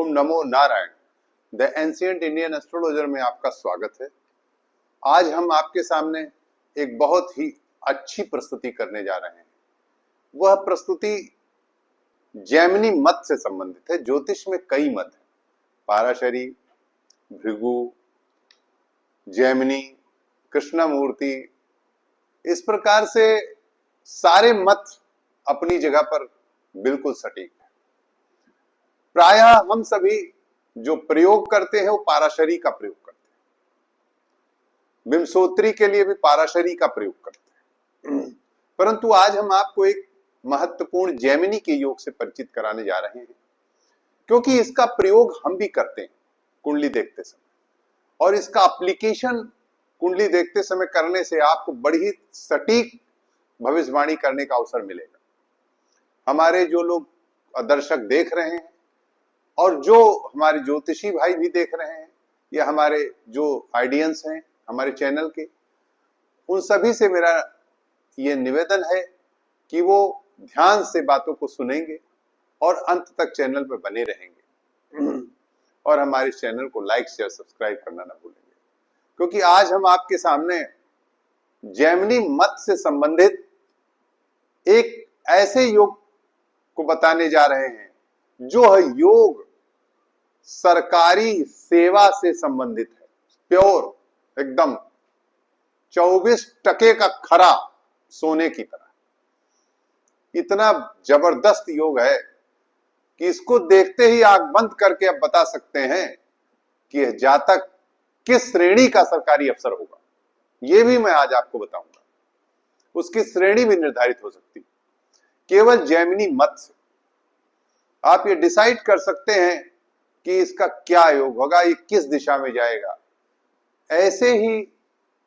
Om NaMo Narayan. The ancient Indian astrologer में आपका स्वागत है। आज हम आपके सामने एक बहुत ही अच्छी प्रस्तुति करने जा रहे हैं। वह प्रस्तुति जैमिनी मत से संबंधित है। ज्योतिष में कई मत हैं, पाराशरी, भृगु, जैमिनी, कृष्णमूर्ति, इस प्रकार से सारे मत अपनी जगह पर बिल्कुल सटीक है। प्रायः हम सभी जो प्रयोग करते हैं वो पाराशरी का प्रयोग करते हैं, विमसोत्री के लिए भी पाराशरी का प्रयोग करते हैं। परंतु आज हम आपको एक महत्वपूर्ण जैमिनी के योग से परिचित कराने जा रहे हैं, क्योंकि इसका प्रयोग हम भी करते हैं कुंडली देखते समय, और इसका एप्लीकेशन कुंडली देखते समय करने से आपको बड़ी ही सटीक भविष्यवाणी करने का अवसर मिलेगा। हमारे जो लोग दर्शक देख रहे हैं और जो हमारे ज्योतिषी भाई भी देख रहे हैं, या हमारे जो ऑडियंस हैं हमारे चैनल के, उन सभी से मेरा ये निवेदन है कि वो ध्यान से बातों को सुनेंगे और अंत तक चैनल पर बने रहेंगे, और हमारे चैनल को लाइक शेयर सब्सक्राइब करना ना भूलेंगे, क्योंकि आज हम आपके सामने जैमिनी मत से संबंधित एक ऐसे योग को बताने जा रहे हैं जो है योग सरकारी सेवा से संबंधित है। प्योर, एकदम 24% का खरा सोने की तरह। इतना जबरदस्त योग है कि इसको देखते ही आंख बंद करके अब बता सकते हैं कि यह जातक किस श्रेणी का सरकारी अफसर होगा। यह भी मैं आज आपको बताऊंगा, उसकी श्रेणी भी निर्धारित हो सकती है केवल जैमिनी मत से। आप ये डिसाइड कर सकते हैं कि इसका क्या योग होगा, ये किस दिशा में जाएगा। ऐसे ही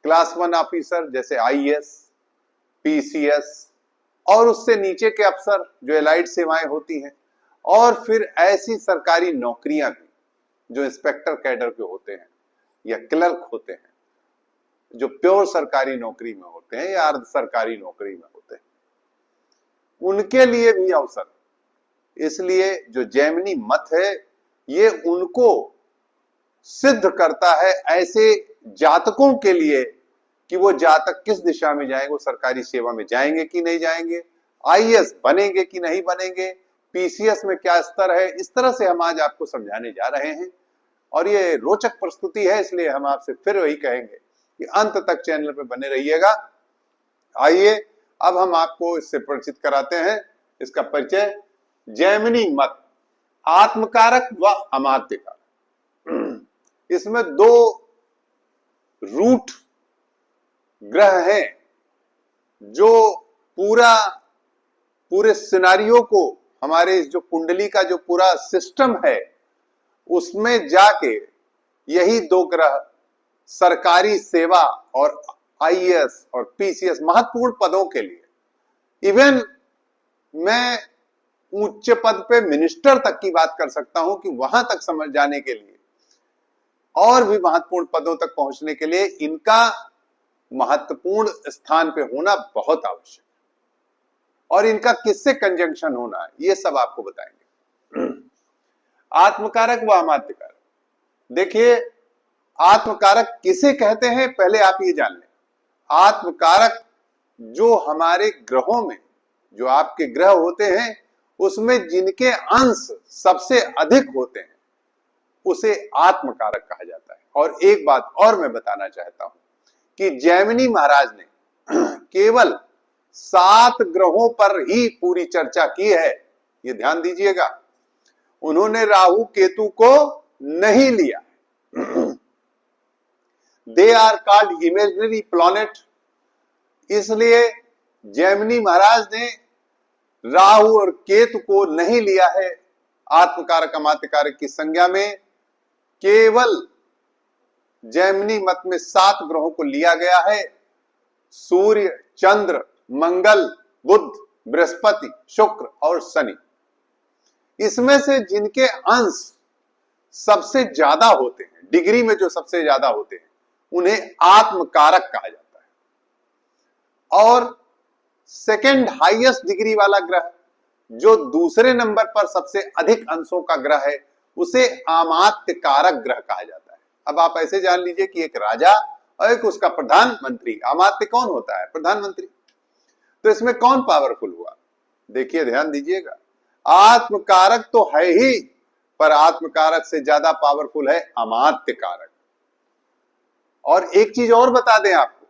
क्लास 1 ऑफिसर जैसे आईएएस, पीसीएस और उससे नीचे के अफसर जो एलाइड सेवाएं होती हैं, और फिर ऐसी सरकारी नौकरियां भी जो इंस्पेक्टर कैडर के होते हैं या क्लर्क होते हैं, जो प्योर सरकारी नौकरी में होते हैं या अर्ध सरकारी नौकरी में होते हैं, उनके लिए भी अवसर। इसलिए जो जैमिनी मत है ये उनको सिद्ध करता है ऐसे जातकों के लिए कि वो जातक किस दिशा में जाएंगे, वो सरकारी सेवा में जाएंगे कि नहीं जाएंगे, आईएएस बनेंगे कि नहीं बनेंगे, पीसीएस में क्या स्तर है। इस तरह से हम आज आपको समझाने जा रहे हैं, और ये रोचक प्रस्तुति है, इसलिए हम आपसे फिर वही कहेंगे कि अंत तक चैनल पर बने रहिएगा। आइए अब हम आपको इससे परिचित कराते हैं। इसका परिचय जैमिनी मत, आत्मकारक व अमात्यकारक। इसमें 2 रूट ग्रह हैं जो पूरे सिनारियो को, हमारे जो कुंडली का जो पूरा सिस्टम है उसमें जाके यही 2 ग्रह सरकारी सेवा और आईएएस और पीसीएस महत्वपूर्ण पदों के लिए, इवन मैं उच्च पद पे मिनिस्टर तक की बात कर सकता हूं कि वहां तक समझ जाने के लिए और भी महत्वपूर्ण पदों तक पहुंचने के लिए इनका महत्वपूर्ण स्थान पे होना बहुत आवश्यक है, और इनका किससे कंजंक्शन होना है ये सब आपको बताएंगे। आत्मकारक व अमात्यकारक, देखिए आत्मकारक किसे कहते हैं पहले आप ये जान लें। आत्मकारक जो हमारे ग्रहों में, जो आपके ग्रह होते हैं उसमें जिनके अंश सबसे अधिक होते हैं उसे आत्मकारक कहा जाता है। और एक बात और मैं बताना चाहता हूं कि जैमिनी महाराज ने केवल 7 ग्रहों पर ही पूरी चर्चा की है, ये ध्यान दीजिएगा। उन्होंने राहु केतु को नहीं लिया। They are called imaginary planet, इसलिए जैमिनी महाराज ने राहु और केतु को नहीं लिया है आत्मकारक अमात्यकारक की संज्ञा में। केवल जैमिनी मत में 7 ग्रहों को लिया गया है, सूर्य, चंद्र, मंगल, बुध, बृहस्पति, शुक्र और शनि। इसमें से जिनके अंश सबसे ज्यादा होते हैं, डिग्री में जो सबसे ज्यादा होते हैं, उन्हें आत्मकारक कहा जाता है। और सेकेंड हाईएस्ट डिग्री वाला ग्रह जो दूसरे नंबर पर सबसे अधिक अंशों का ग्रह है उसे अमात्य कारक ग्रह कहा जाता है। अब आप ऐसे जान लीजिए कि एक राजा और एक उसका प्रधानमंत्री, अमात्य कौन होता है? प्रधानमंत्री। तो इसमें कौन पावरफुल हुआ? देखिए, ध्यान दीजिएगा, आत्मकारक तो है ही, पर आत्मकारक से ज्यादा पावरफुल है अमात्य कारक। और एक चीज और बता दें आपको,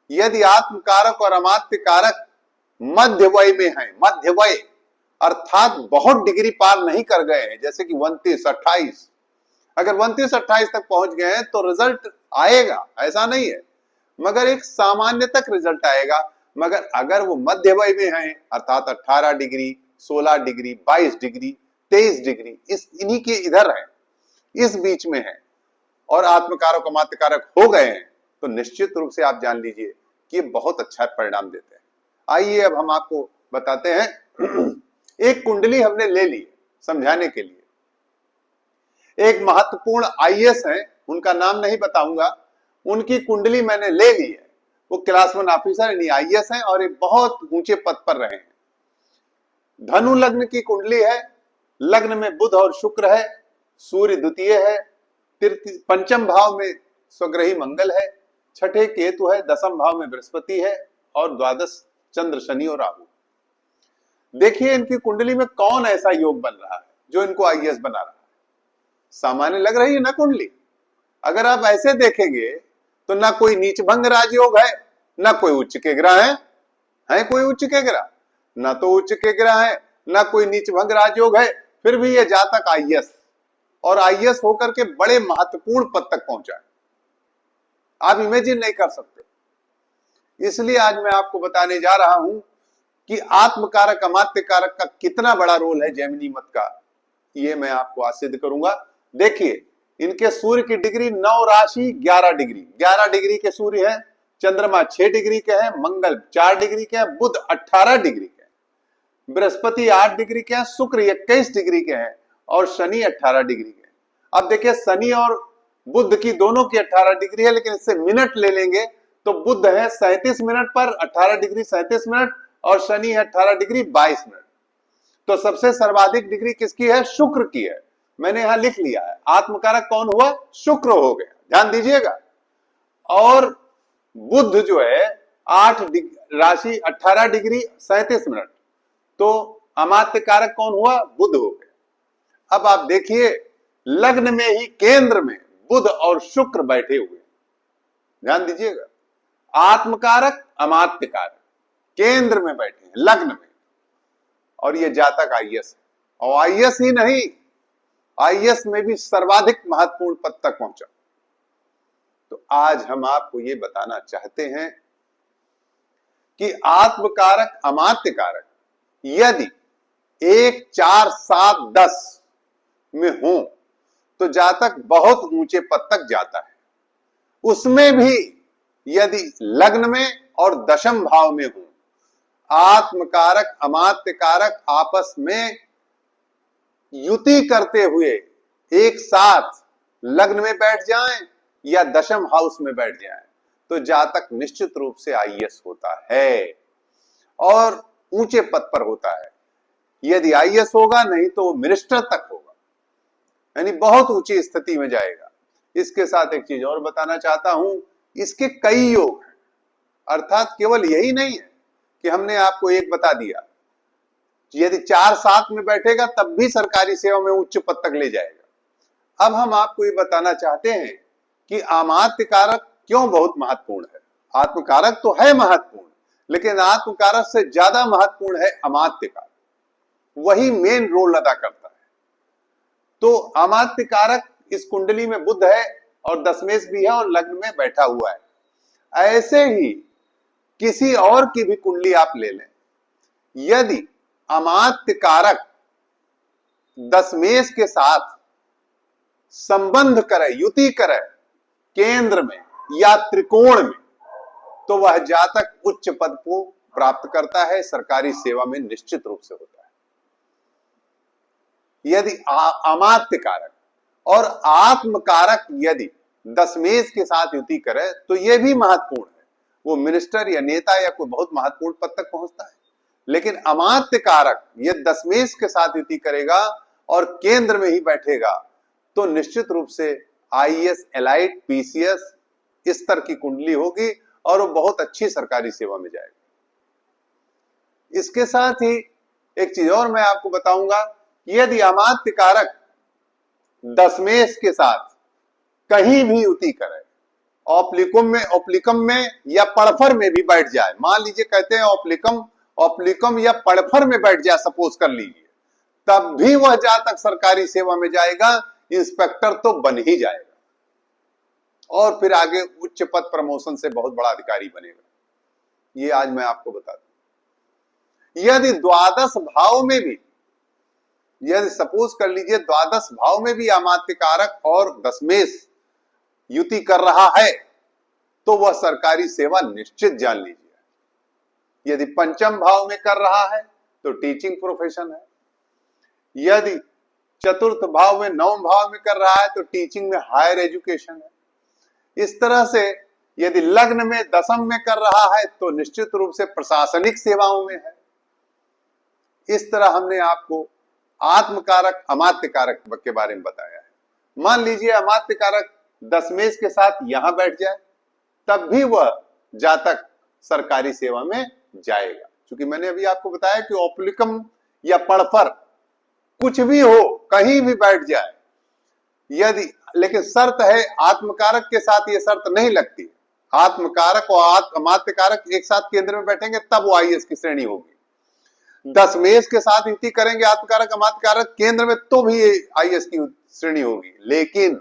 यदि आत्मकारक और अमात्य कारक मध्य वय में है, मध्य वय अर्थात बहुत डिग्री पार नहीं कर गए हैं, जैसे कि 29-28, अगर 29-28 तक पहुंच गए हैं तो रिजल्ट आएगा, ऐसा नहीं है, मगर एक सामान्य तक रिजल्ट आएगा। मगर अगर वो मध्य वय में है अर्थात 18 डिग्री, 16 डिग्री, 22 डिग्री, 23 डिग्री, इन्हीं के इधर है, इस बीच में है, और आत्मकारक अमात्य कारक हो गए हैं, तो निश्चित रूप से आप जान लीजिए कि ये बहुत अच्छा परिणाम देते हैं। आइए अब हम आपको बताते हैं। एक कुंडली हमने ले ली समझाने के लिए। एक महत्वपूर्ण आईएएस है, उनका नाम नहीं बताऊंगा, उनकी कुंडली मैंने ले ली है। वो क्लास 1 ऑफिसर यानी आईएएस हैं और एक बहुत ऊंचे पद पर रहे हैं। धनु लग्न की कुंडली है, लग्न में बुध और शुक्र है, सूर्य द्वितीय है, पंचम भाव में स्वग्रही मंगल है, छठे केतु है, दसम भाव में बृहस्पति है, और द्वादश चंद्र शनि और राहु। देखिए इनकी कुंडली में कौन ऐसा योग बन रहा है जो इनको आईएएस बना रहा है। सामान्य लग रही है ना कुंडली? अगर आप ऐसे देखेंगे तो ना कोई नीच भंग राजयोग है, ना कोई उच्च के ग्रह है कोई उच्च के ग्रह, ना तो उच्च के ग्रह है, ना कोई नीच भंग राजयोग है, फिर भी ये जातक आईएएस और आईएएस होकर के बड़े महत्वपूर्ण पद तक पहुंचा है। आप इमेजिन नहीं कर सकते। इसलिए आज मैं आपको बताने जा रहा हूं कि आत्मकारक अमात्य कारक का कितना बड़ा रोल है जेमिनी मत का, ये मैं आपको आज सिद्ध करूंगा। देखिए इनके सूर्य की डिग्री 9 राशि 11 डिग्री, 11 डिग्री के सूर्य है, चंद्रमा 6 डिग्री के हैं, मंगल 4 डिग्री के हैं, बुध 18 डिग्री के हैं, बृहस्पति 8 डिग्री के हैं, शुक्र 21 डिग्री के हैं और शनि 18 डिग्री के हैं। अब देखिए शनि और बुध की दोनों की 18 डिग्री है, लेकिन इससे मिनट ले लेंगे तो बुध है 37 मिनट पर 18 डिग्री 37 मिनट और शनि है 18 डिग्री 22 मिनट। तो सबसे सर्वाधिक डिग्री किसकी है? शुक्र की है। मैंने यहां लिख लिया है, आत्मकारक कौन हुआ? शुक्र हो गया, ध्यान दीजिएगा। और बुध जो है 8 राशि 18 डिग्री 37 मिनट, तो अमात्य कारक कौन हुआ? बुध हो गया। अब आप देखिए लग्न में ही केंद्र में बुध और शुक्र बैठे हुए, ध्यान दीजिएगा, आत्मकारक अमात्य कारक केंद्र में बैठे हैं लग्न में, और ये जातक आईएएस है। और आईएएस ही नहीं, आईएएस में भी सर्वाधिक महत्वपूर्ण पद तक पहुंचा। तो आज हम आपको ये बताना चाहते हैं कि आत्मकारक अमात्य कारक यदि 1, 4, 7, 10 में हो तो जातक बहुत ऊंचे पद तक जाता है। उसमें भी यदि लग्न में और दशम भाव में हो, आत्मकारक अमात्य कारक आपस में युति करते हुए एक साथ लग्न में बैठ जाएं या दशम हाउस में बैठ जाएं, तो जातक निश्चित रूप से आईएएस होता है और ऊंचे पद पर होता है। यदि आईएएस होगा, नहीं तो मिनिस्टर तक होगा, यानी बहुत ऊंची स्थिति में जाएगा। इसके साथ एक चीज और बताना चाहता हूं, इसके कई योग हैं, अर्थात केवल यही नहीं है कि हमने आपको एक बता दिया। यदि 4-7 में बैठेगा तब भी सरकारी सेवा में उच्च पद तक ले जाएगा। अब हम आपको ये बताना चाहते हैं कि अमात्य कारक क्यों बहुत महत्वपूर्ण है। आत्मकारक तो है महत्वपूर्ण, लेकिन आत्मकारक से ज्यादा महत्वपूर्ण है अमात्य कारक, वही मेन रोल अदा करता है। तो अमात्य कारक इस कुंडली में बुध है और दशमेश भी है और लग्न में बैठा हुआ है। ऐसे ही किसी और की भी कुंडली आप ले लें, यदि अमात्य कारक दशमेश के साथ संबंध करे, युति करे केंद्र में या त्रिकोण में, तो वह जातक उच्च पद को प्राप्त करता है, सरकारी सेवा में निश्चित रूप से होता है। यदि अमात्य कारक और आत्मकारक यदि दशमेश के साथ युति करे तो यह भी महत्वपूर्ण है, वो मिनिस्टर या नेता या कोई बहुत महत्वपूर्ण पद तक पहुंचता है। लेकिन अमात्य कारक यदि दशमेश के साथ युति करेगा और केंद्र में ही बैठेगा तो निश्चित रूप से आईएएस, एलाइट, पीसीएस इस स्तर की कुंडली होगी और वो बहुत अच्छी सरकारी सेवा में जाएगा। इसके साथ ही एक चीज और मैं आपको बताऊंगा, यदि अमात्य कारक दशमेश के साथ कहीं भी युति करे, ऑप्लिकम में या पड़फर में भी बैठ जाए, मान लीजिए कहते हैं ऑप्लिकम या पड़फर में बैठ जाए, सपोज कर लीजिए, तब भी वह जातक सरकारी सेवा में जाएगा, इंस्पेक्टर तो बन ही जाएगा और फिर आगे उच्च पद प्रमोशन से बहुत बड़ा अधिकारी बनेगा। ये आज मैं आपको बता दूं। यदि द्वादश भाव में भी, यदि सपोज कर लीजिए द्वादश भाव में भी अमात्य कारक और दशमेश युति कर रहा है तो वह सरकारी सेवा निश्चित जान लीजिए। यदि पंचम भाव में कर रहा है तो टीचिंग प्रोफेशन है, यदि चतुर्थ भाव में, नवम भाव में कर रहा है तो टीचिंग में हायर एजुकेशन है। इस तरह से यदि लग्न में दशम में कर रहा है तो निश्चित रूप से प्रशासनिक सेवाओं में है। इस तरह हमने आपको आत्मकारक, अमात्य कारक के बारे में बताया है। मान लीजिए अमात्य कारक दशमेश के साथ यहां बैठ जाए, तब भी वह जातक सरकारी सेवा में जाएगा। क्योंकि मैंने अभी आपको बताया कि ऑप्लिकम या पड़फर कुछ भी हो, कहीं भी बैठ जाए, यदि, लेकिन शर्त है आत्मकारक के साथ ये शर्त नहीं लगती। आत्मकारक और अमात्य कारक एक साथ केंद्र में बैठेंगे तब वो आईएएस की श्रेणी होगी। दशमेश के साथ युति करेंगे आत्मकारक, अमात्य कारक केंद्र में, तो भी आईएएस की श्रेणी होगी। लेकिन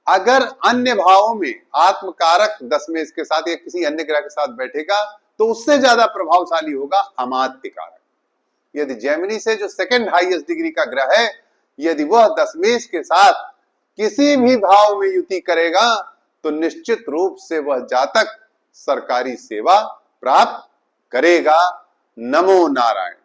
अगर अन्य भावों में आत्मकारक दशमेश के साथ या किसी अन्य ग्रह के साथ बैठेगा तो उससे ज्यादा प्रभावशाली होगा अमात्य कारक। यदि जेमिनी से जो सेकंड हाईएस्ट डिग्री का ग्रह है, यदि वह दशमेश के साथ किसी भी भाव में युति करेगा तो निश्चित रूप से वह जातक सरकारी सेवा प्राप्त करेगा। नमो नारायण।